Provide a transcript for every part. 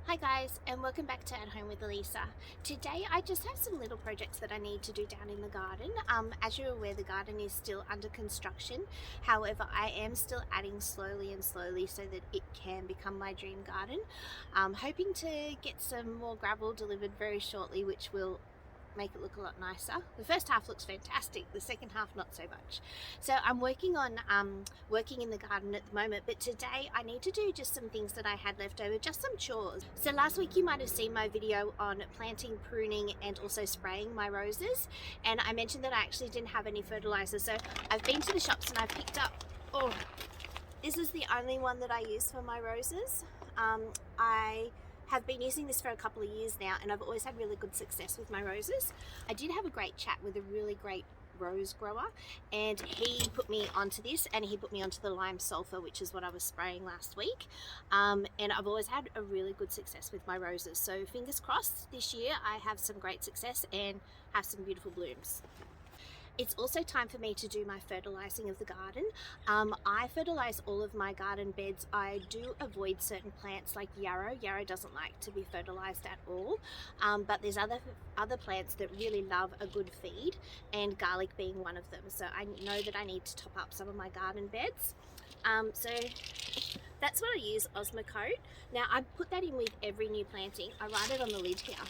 Hi guys, and welcome back to At Home with Elisa. Today I just have some little projects that I need to do down in the garden. As you're aware, the garden is still under construction. However, I am still adding slowly and slowly so that it can become my dream garden. Hoping to get some more gravel delivered very shortly, which will make it look a lot nicer. The first half looks fantastic, the second half not so much. So I'm working on working in the garden at the moment, but today I need to do just some things that I had left over, just some chores. So last week you might have seen my video on planting, pruning and also spraying my roses, and I mentioned that I actually didn't have any fertilizer. So I've been to the shops and I've picked up, this is the only one that I use for my roses. I have been using this for a couple of years now, and I've always had really good success with my roses. I did have a great chat with a really great rose grower, and he put me onto this, and he put me onto the lime sulfur, which is what I was spraying last week. And I've always had a really good success with my roses, so fingers crossed this year I have some great success and have some beautiful blooms. It's also time for me to do my fertilizing of the garden. I fertilize all of my garden beds. I do avoid certain plants like yarrow. Yarrow doesn't like to be fertilized at all, but there's other plants that really love a good feed, and garlic being one of them. So I know that I need to top up some of my garden beds. So that's what I use, Osmocote. Now I put that in with every new planting. I write it on the lid here.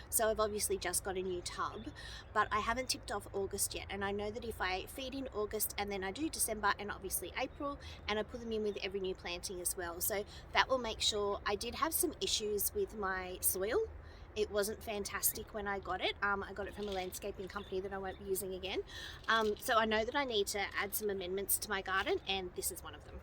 So I've obviously just got a new tub, but I haven't tipped off August yet, and I know that if I feed in August and then I do December and obviously April, and I put them in with every new planting as well, so that will make sure. I did have some issues with my soil. It wasn't fantastic when I got it. I got it from a landscaping company that I won't be using again. So I know that I need to add some amendments to my garden, and this is one of them.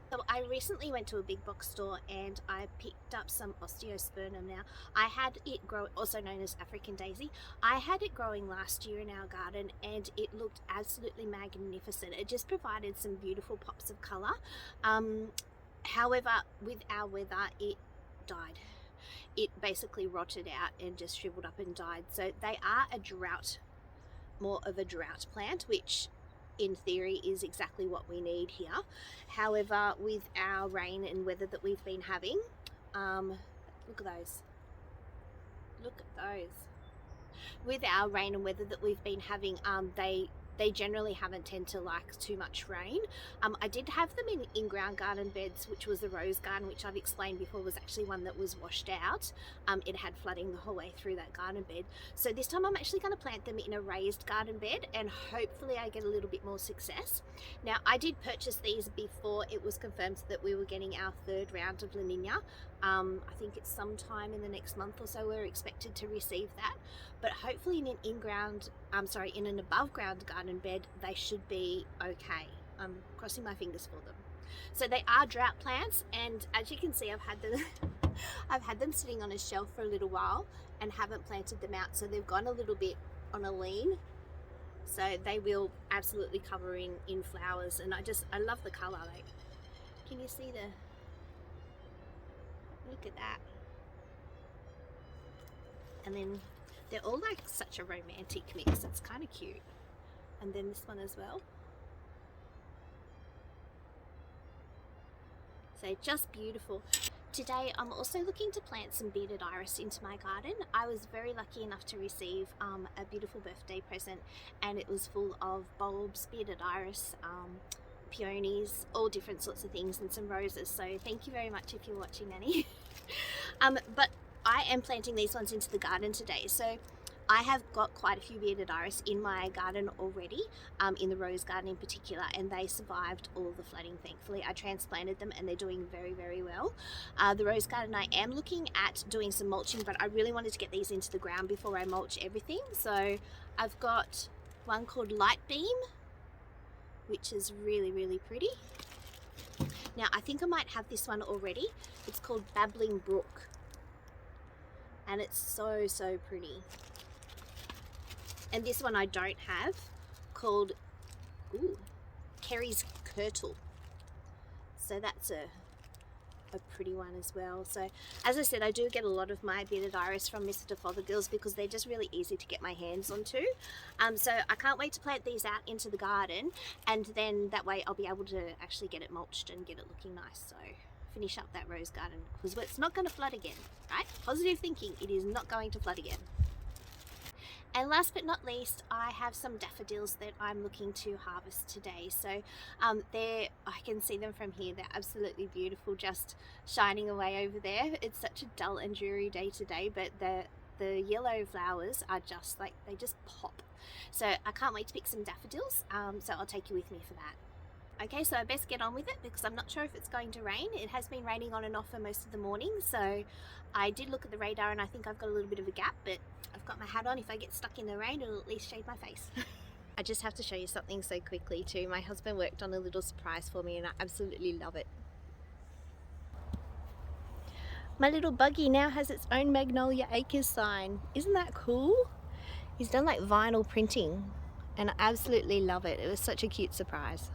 So I recently went to a big box store and I picked up some osteospermum. Now I had it grow, also known as African Daisy. I had it growing last year in our garden and it looked absolutely magnificent. It just provided some beautiful pops of colour. However, with our weather, it died. It basically rotted out and just shriveled up and died. So they are a drought, more of a drought plant, which in theory is exactly what we need here. However, with our rain and weather that we've been having, look at those. Look at those. With our rain and weather that we've been having, they generally haven't tend to like too much rain. I did have them in in-ground garden beds, which was the rose garden, which I've explained before was actually one that was washed out. It had flooding the whole way through that garden bed. So this time I'm actually going to plant them in a raised garden bed, and hopefully I get a little bit more success. Now I did purchase these before it was confirmed that we were getting our third round of La Nina. I think it's sometime in the next month or so we're expected to receive that, but hopefully in an in an above ground garden bed they should be okay. I'm crossing my fingers for them. So they are drought plants, and as you can see I've had them sitting on a shelf for a little while and haven't planted them out, so they've gone a little bit on a lean. So they will absolutely cover in flowers, and I love the colour. Like, can you see look at that? And then they're all like such a romantic mix. It's kind of cute. And then this one as well. So just beautiful. Today I'm also looking to plant some bearded iris into my garden. I was very lucky enough to receive a beautiful birthday present, and it was full of bulbs, bearded iris, peonies, all different sorts of things, and some roses. So thank you very much if you're watching, Nanny. But I am planting these ones into the garden today. So I have got quite a few bearded iris in my garden already, in the rose garden in particular, and they survived all the flooding, thankfully. I transplanted them and they're doing very, very well. The rose garden, I am looking at doing some mulching, but I really wanted to get these into the ground before I mulch everything. So I've got one called Light Beam, which is really, really pretty. Now I think I might have this one already. It's called Babbling Brook, and it's so, so pretty. And this one I don't have, called Kerry's Kirtle. So that's a pretty one as well. So as I said, I do get a lot of my bearded iris from Mr. Daffodils because they're just really easy to get my hands onto. So I can't wait to plant these out into the garden, and then that way I'll be able to actually get it mulched and get it looking nice. So finish up that rose garden because it's not going to flood again, right? Positive thinking, it is not going to flood again. And last but not least, I have some daffodils that I'm looking to harvest today. So I can see them from here. They're absolutely beautiful, just shining away over there. It's such a dull and dreary day today, but the yellow flowers are just like, they just pop. So I can't wait to pick some daffodils. So I'll take you with me for that. Okay, so I best get on with it because I'm not sure if it's going to rain. It has been raining on and off for most of the morning, so I did look at the radar and I think I've got a little bit of a gap, but I've got my hat on. If I get stuck in the rain, it'll at least shade my face. I just have to show you something so quickly too. My husband worked on a little surprise for me and I absolutely love it. My little buggy now has its own Magnolia Acres sign. Isn't that cool? He's done like vinyl printing and I absolutely love it. It was such a cute surprise.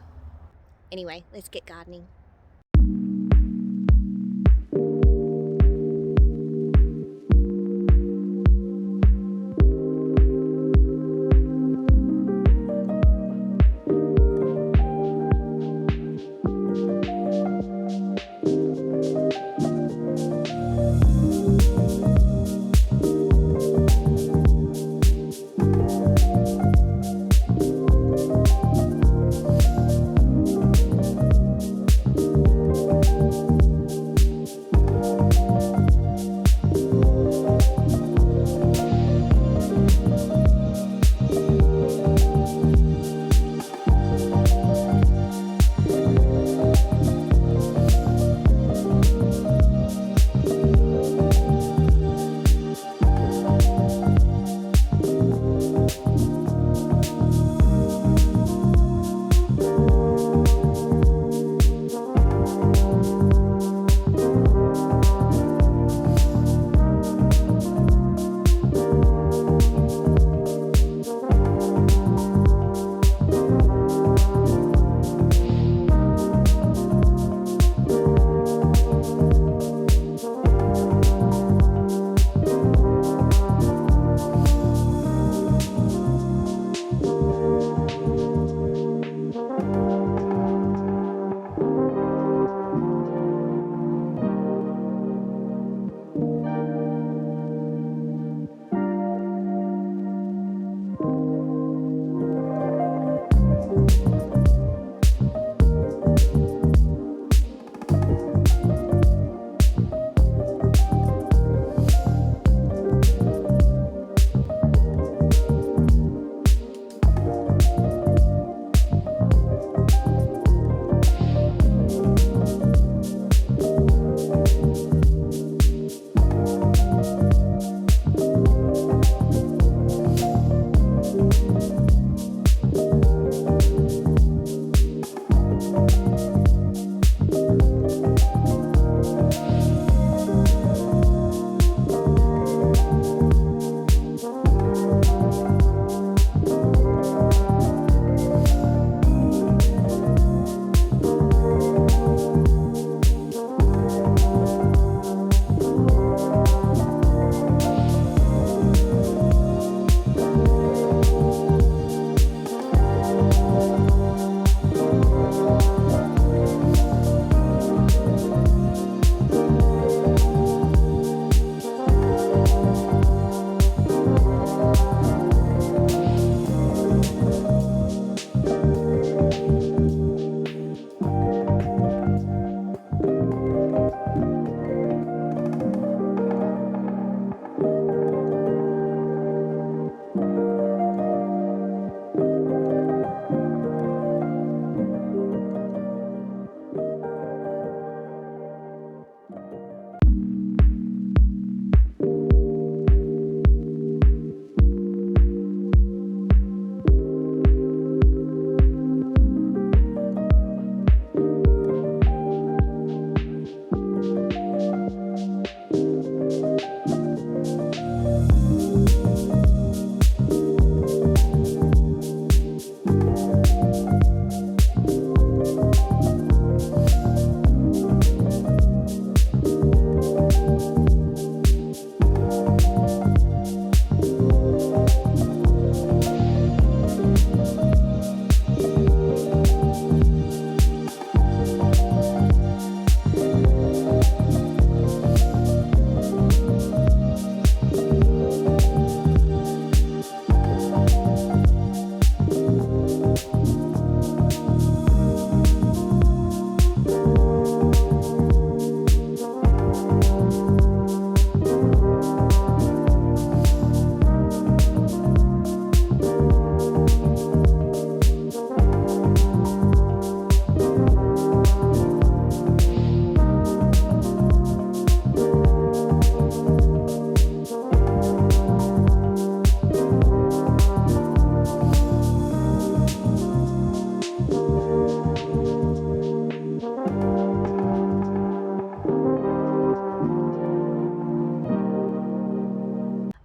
Anyway, let's get gardening.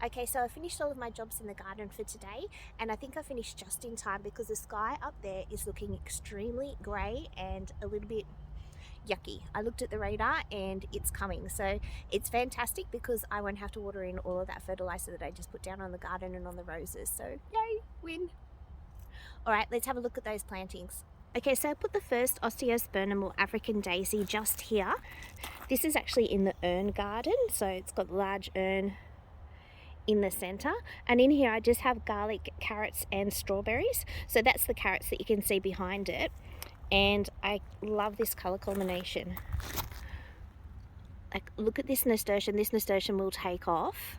Okay, so I finished all of my jobs in the garden for today, and I think I finished just in time because the sky up there is looking extremely grey and a little bit yucky. I looked at the radar and it's coming, so it's fantastic because I won't have to water in all of that fertilizer that I just put down on the garden and on the roses. So yay, win. All right, let's have a look at those plantings. Okay, so I put the first osteospermum or African daisy just here. This is actually in the urn garden, so it's got a large urn in the center, and in here I just have garlic, carrots and strawberries. So that's the carrots that you can see behind it, and I love this color combination. Like, look at this nasturtium. This nasturtium will take off,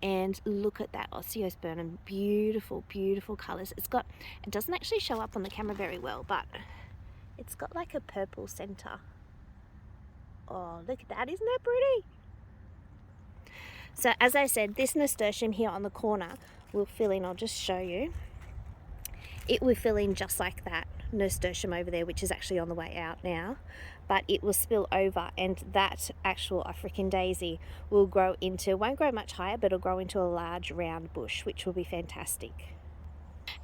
and look at that osteospermum. Beautiful, beautiful colors. It doesn't actually show up on the camera very well, but it's got like a purple center. Oh, look at that, isn't that pretty? So as I said, this nasturtium here on the corner will fill in. I'll just show you. It will fill in just like that nasturtium over there, which is actually on the way out now, but it will spill over, and that actual African daisy will grow into, won't grow much higher, but it'll grow into a large round bush, which will be fantastic.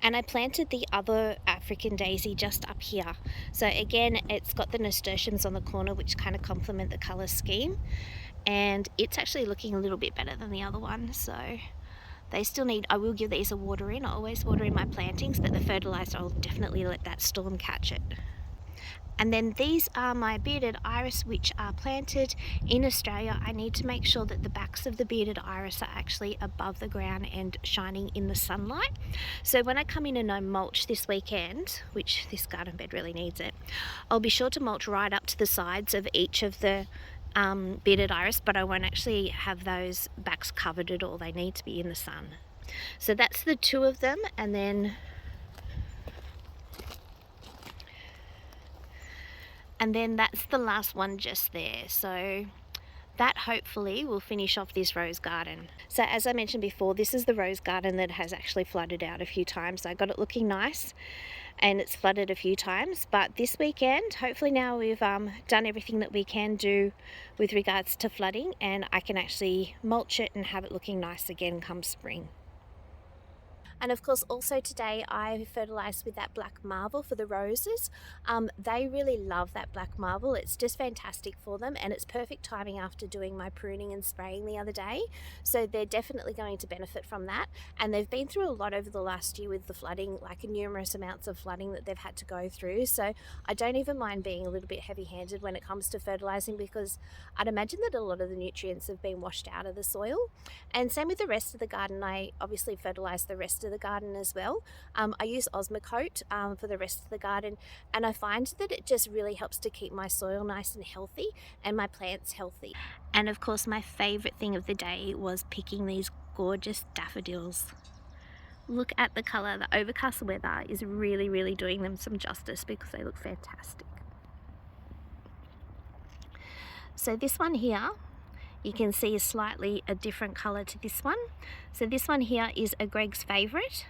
And I planted the other African daisy just up here. So again, it's got the nasturtiums on the corner, which kind of complement the color scheme. And it's actually looking a little bit better than the other one, so they still need, I will give these a water in. I always water in my plantings, but the fertilizer, I'll definitely let that storm catch it. And then these are my bearded iris, which are planted in Australia. I need to make sure that the backs of the bearded iris are actually above the ground and shining in the sunlight. So when I come in and I mulch this weekend, which this garden bed really needs it, I'll be sure to mulch right up to the sides of each of the bearded iris, but I won't actually have those backs covered at all. They need to be in the sun. So that's the two of them, and then that's the last one just there. So that hopefully will finish off this rose garden. So as I mentioned before, this is the rose garden that has actually flooded out a few times. I got it looking nice, and it's flooded a few times, but this weekend, hopefully now we've done everything that we can do with regards to flooding, and I can actually mulch it and have it looking nice again come spring. And of course also today I fertilized with that black marble for the roses. They really love that black marble. It's just fantastic for them, and it's perfect timing after doing my pruning and spraying the other day. So they're definitely going to benefit from that. And they've been through a lot over the last year with the flooding, like numerous amounts of flooding that they've had to go through. So I don't even mind being a little bit heavy-handed when it comes to fertilizing, because I'd imagine that a lot of the nutrients have been washed out of the soil. And same with the rest of the garden. I obviously fertilize the rest of the garden as well. I use Osmocote for the rest of the garden, and I find that it just really helps to keep my soil nice and healthy and my plants healthy. And of course my favorite thing of the day was picking these gorgeous daffodils. Look at the color. The overcast weather is really, really doing them some justice because they look fantastic. So this one here, you can see is slightly a different color to this one. So this one here is a Greg's favorite,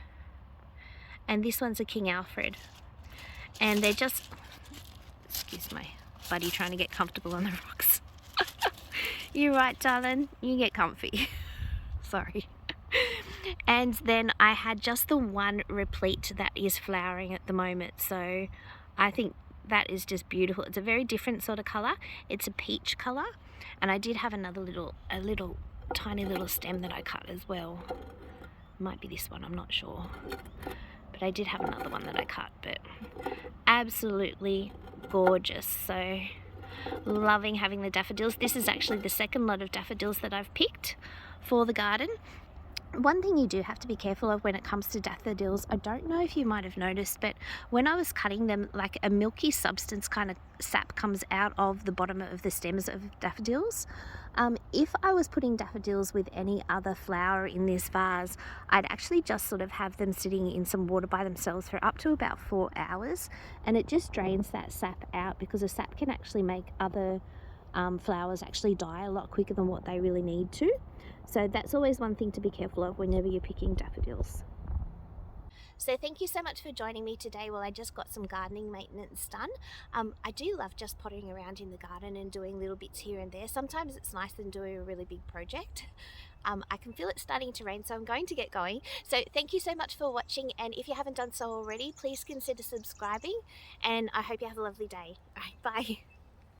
and this one's a King Alfred. And they're just, excuse my buddy trying to get comfortable on the rocks. You're right, darling, you get comfy. Sorry. And then I had just the one replete that is flowering at the moment, so I think that is just beautiful. It's a very different sort of color. It's a peach color, and I did have another tiny little stem that I cut as well. Might be this one, I'm not sure, but I did have another one that I cut. But absolutely gorgeous. So loving having the daffodils. This is actually the second lot of daffodils that I've picked for the garden. One thing you do have to be careful of when it comes to daffodils, I don't know if you might have noticed, but when I was cutting them, like a milky substance kind of sap comes out of the bottom of the stems of daffodils. If I was putting daffodils with any other flower in this vase, I'd actually just sort of have them sitting in some water by themselves for up to about 4 hours, and it just drains that sap out, because the sap can actually make other flowers actually die a lot quicker than what they really need to. So that's always one thing to be careful of whenever you're picking daffodils. So thank you so much for joining me today while I just got some gardening maintenance done. I do love just pottering around in the garden and doing little bits here and there. Sometimes it's nice than doing a really big project. I can feel it starting to rain, so I'm going to get going. So thank you so much for watching, and if you haven't done so already, please consider subscribing, and I hope you have a lovely day. All right, bye.